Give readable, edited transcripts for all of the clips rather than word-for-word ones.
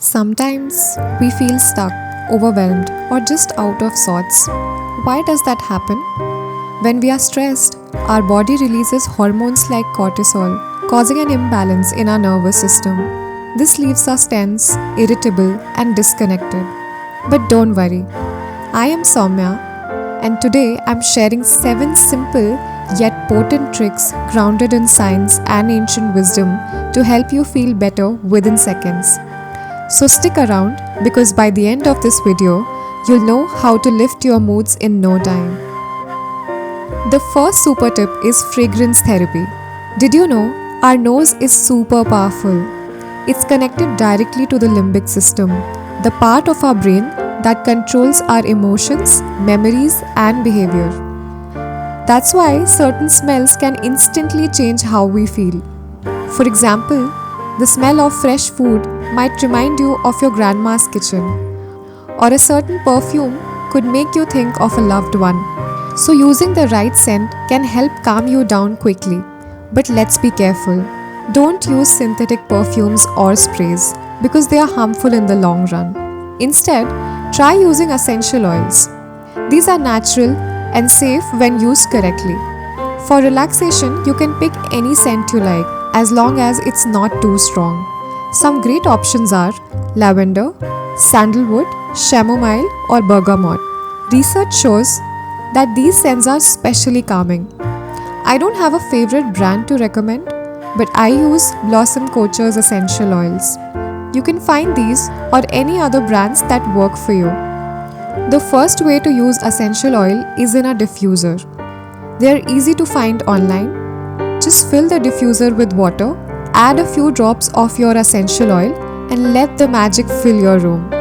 Sometimes we feel stuck, overwhelmed, or just out of sorts. Why does that happen? When we are stressed, our body releases hormones like cortisol, causing an imbalance in our nervous system. This leaves us tense, irritable, and disconnected. But don't worry, I am Soumya, and today I'm sharing 7 simple yet potent tricks grounded in science and ancient wisdom to help you feel better within seconds. So stick around because by the end of this video, you'll know how to lift your moods in no time. The first super tip is fragrance therapy. Did you know our nose is super powerful? It's connected directly to the limbic system, the part of our brain that controls our emotions, memories, and behavior. That's why certain smells can instantly change how we feel. For example, the smell of fresh food might remind you of your grandma's kitchen, or a certain perfume could make you think of a loved one. So using the right scent can help calm you down quickly. But let's be careful. Don't use synthetic perfumes or sprays because they are harmful in the long run. Instead, try using essential oils. These are natural and safe when used correctly. For relaxation, you can pick any scent you like as long as it's not too strong. Some great options are lavender, sandalwood, chamomile, or bergamot. Research shows that these scents are specially calming. I don't have a favorite brand to recommend, but I use Blossom Culture's essential oils. You can find these or any other brands that work for you. The first way to use essential oil is in a diffuser. They are easy to find online. Just fill the diffuser with water, add a few drops of your essential oil, and let the magic fill your room.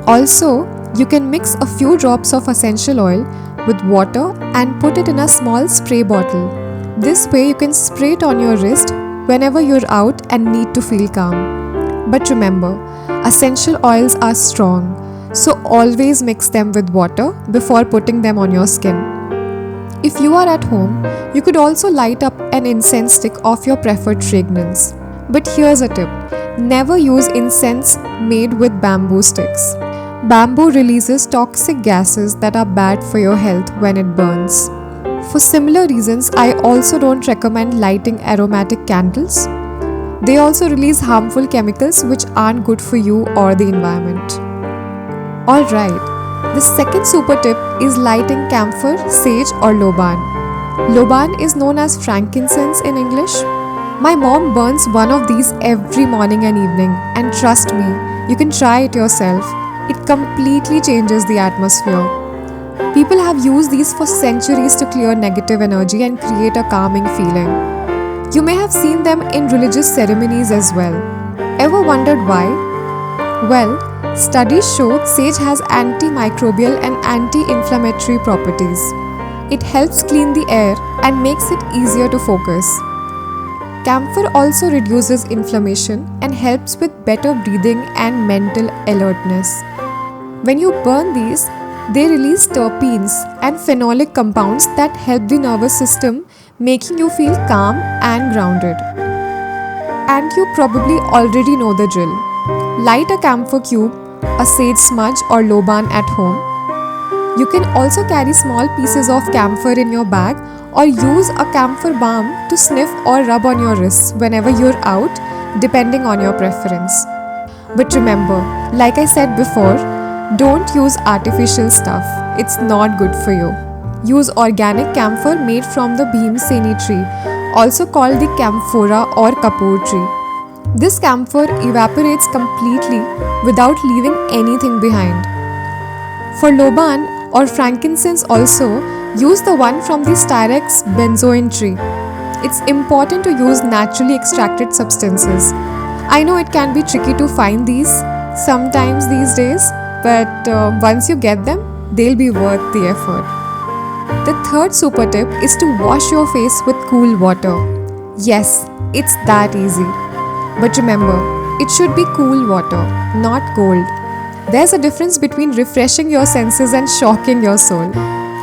Also, you can mix a few drops of essential oil with water and put it in a small spray bottle. This way you can spray it on your wrist whenever you're out and need to feel calm. But remember, essential oils are strong, so always mix them with water before putting them on your skin. If you are at home, you could also light up an incense stick of your preferred fragrance. But here's a tip. Never use incense made with bamboo sticks. Bamboo releases toxic gases that are bad for your health when it burns. For similar reasons, I also don't recommend lighting aromatic candles. They also release harmful chemicals which aren't good for you or the environment. Alright, the second super tip is lighting camphor, sage, or loban. Loban is known as frankincense in English. My mom burns one of these every morning and evening, and trust me, you can try it yourself. It completely changes the atmosphere. People have used these for centuries to clear negative energy and create a calming feeling. You may have seen them in religious ceremonies as well. Ever wondered why? Well, studies show sage has antimicrobial and anti-inflammatory properties. It helps clean the air and makes it easier to focus. Camphor also reduces inflammation and helps with better breathing and mental alertness. When you burn these, they release terpenes and phenolic compounds that help the nervous system, making you feel calm and grounded. And you probably already know the drill. Light a camphor cube, a sage smudge, or loban at home. You can also carry small pieces of camphor in your bag or use a camphor balm to sniff or rub on your wrists whenever you're out, depending on your preference. But remember, like I said before, don't use artificial stuff. It's not good for you. Use organic camphor made from the bhimseni tree, also called the camphora or kapoor tree. This camphor evaporates completely without leaving anything behind. For loban or frankincense also, use the one from the Styrax benzoin tree. It's important to use naturally extracted substances. I know it can be tricky to find these sometimes these days, but once you get them, they'll be worth the effort. The third super tip is to wash your face with cool water. Yes, it's that easy. But remember, it should be cool water, not cold. There's a difference between refreshing your senses and shocking your soul.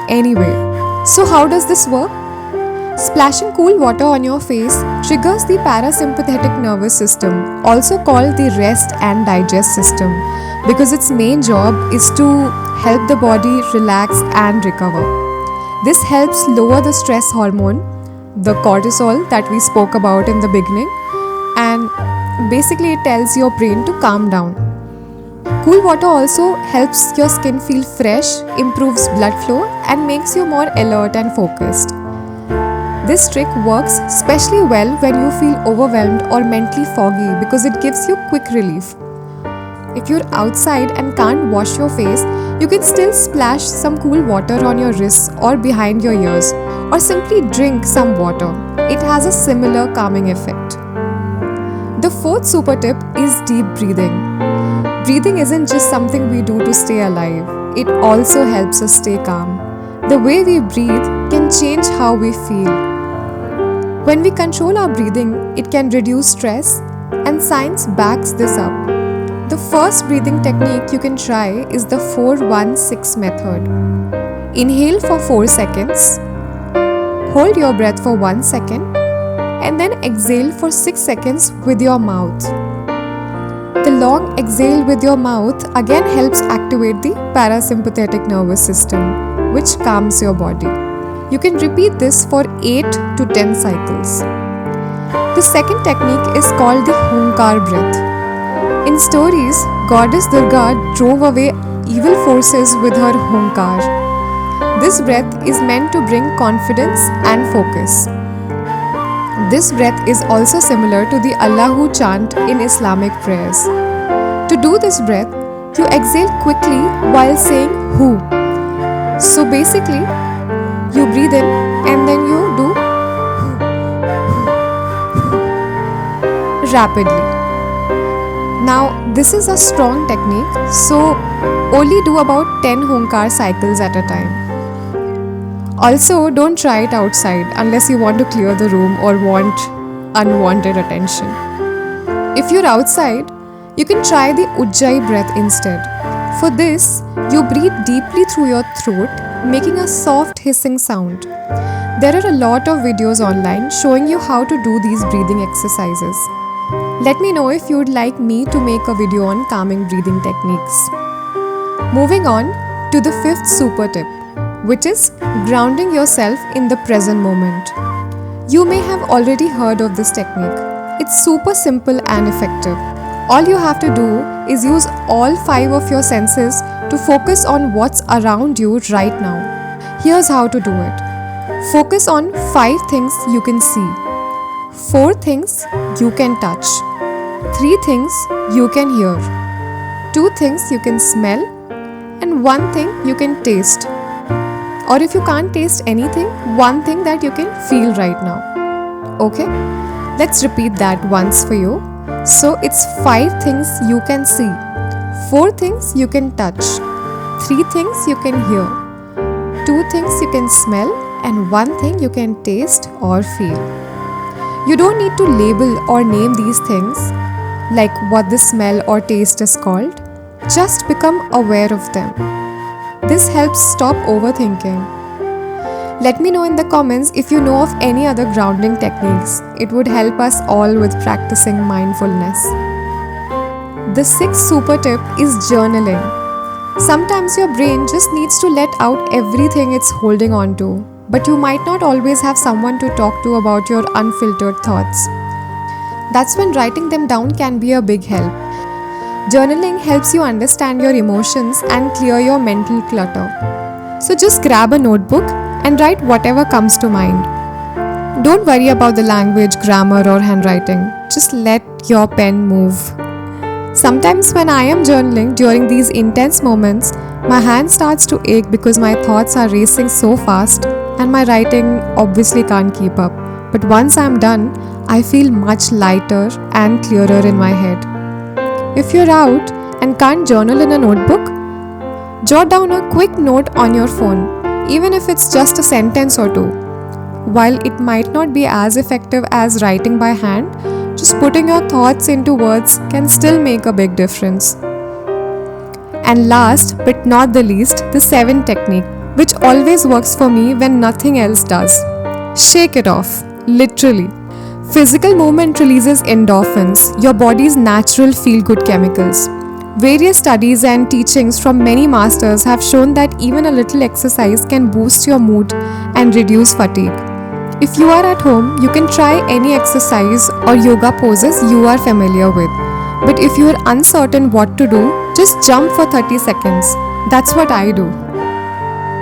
Anyway, so how does this work? Splashing cool water on your face triggers the parasympathetic nervous system, also called the rest and digest system, because its main job is to help the body relax and recover. This helps lower the stress hormone, the cortisol that we spoke about in the beginning, and basically it tells your brain to calm down. Cool water also helps your skin feel fresh, improves blood flow, and makes you more alert and focused. This trick works especially well when you feel overwhelmed or mentally foggy because it gives you quick relief. If you're outside and can't wash your face, you can still splash some cool water on your wrists or behind your ears, or simply drink some water. It has a similar calming effect. The fourth super tip is deep breathing. Breathing isn't just something we do to stay alive, it also helps us stay calm. The way we breathe can change how we feel. When we control our breathing, it can reduce stress, and science backs this up. The first breathing technique you can try is the 4-1-6 method. Inhale for 4 seconds, hold your breath for 1 second, and then exhale for 6 seconds with your mouth. The long exhale with your mouth again helps activate the parasympathetic nervous system, which calms your body. You can repeat this for 8 to 10 cycles. The second technique is called the Hunkar breath. In stories, Goddess Durga drove away evil forces with her Hunkar. This breath is meant to bring confidence and focus. This breath is also similar to the Allahu chant in Islamic prayers. To do this breath, you exhale quickly while saying Hu. So basically, you breathe in and then you do rapidly. Now, this is a strong technique, so only do about 10 Hunkar cycles at a time. Also, don't try it outside unless you want to clear the room or want unwanted attention. If you're outside, you can try the Ujjayi breath instead. For this, you breathe deeply through your throat, making a soft hissing sound. There are a lot of videos online showing you how to do these breathing exercises. Let me know if you'd like me to make a video on calming breathing techniques. Moving on to the fifth super tip, which is grounding yourself in the present moment. You may have already heard of this technique. It's super simple and effective. All you have to do is use all 5 of your senses to focus on what's around you right now. Here's how to do it. Focus on 5 things you can see, 4 things you can touch, 3 things you can hear, 2 things you can smell, and 1 thing you can taste. Or if you can't taste anything, 1 thing that you can feel right now. Okay? Let's repeat that once for you. So it's 5 things you can see, 4 things you can touch, 3 things you can hear, 2 things you can smell, and 1 thing you can taste or feel. You don't need to label or name these things, like what the smell or taste is called. Just become aware of them. This helps stop overthinking. Let me know in the comments if you know of any other grounding techniques. It would help us all with practicing mindfulness. The 6th super tip is journaling. Sometimes your brain just needs to let out everything it's holding on to, but you might not always have someone to talk to about your unfiltered thoughts. That's when writing them down can be a big help. Journaling helps you understand your emotions and clear your mental clutter. So just grab a notebook and write whatever comes to mind. Don't worry about the language, grammar, or handwriting. Just let your pen move. Sometimes when I am journaling during these intense moments, my hand starts to ache because my thoughts are racing so fast and my writing obviously can't keep up. But once I'm done, I feel much lighter and clearer in my head. If you're out and can't journal in a notebook, jot down a quick note on your phone. Even if it's just a sentence or 2. While it might not be as effective as writing by hand, just putting your thoughts into words can still make a big difference. And last but not the least, the 7th technique, which always works for me when nothing else does. Shake it off, literally. Physical movement releases endorphins, your body's natural feel-good chemicals. Various studies and teachings from many masters have shown that even a little exercise can boost your mood and reduce fatigue. If you are at home, you can try any exercise or yoga poses you are familiar with. But if you are uncertain what to do, just jump for 30 seconds. That's what I do.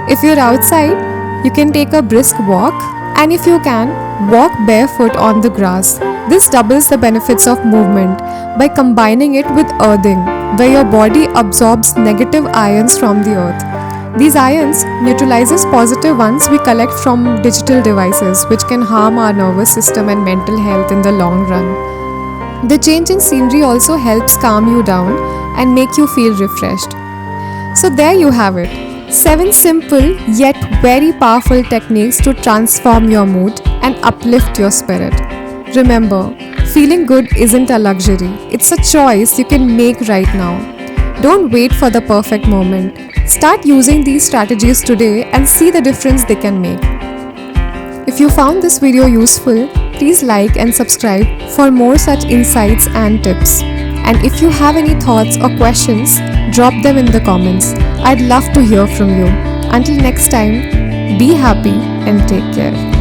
If you're outside, you can take a brisk walk, and if you can, walk barefoot on the grass. This doubles the benefits of movement by combining it with earthing, where your body absorbs negative ions from the earth. These ions neutralizes positive ones we collect from digital devices, which can harm our nervous system and mental health in the long run. The change in scenery also helps calm you down and make you feel refreshed. So there you have it. 7 simple yet very powerful techniques to transform your mood and uplift your spirit. Remember, feeling good isn't a luxury, it's a choice you can make right now. Don't wait for the perfect moment. Start using these strategies today and see the difference they can make. If you found this video useful, please like and subscribe for more such insights and tips. And if you have any thoughts or questions, drop them in the comments. I'd love to hear from you. Until next time, be happy and take care.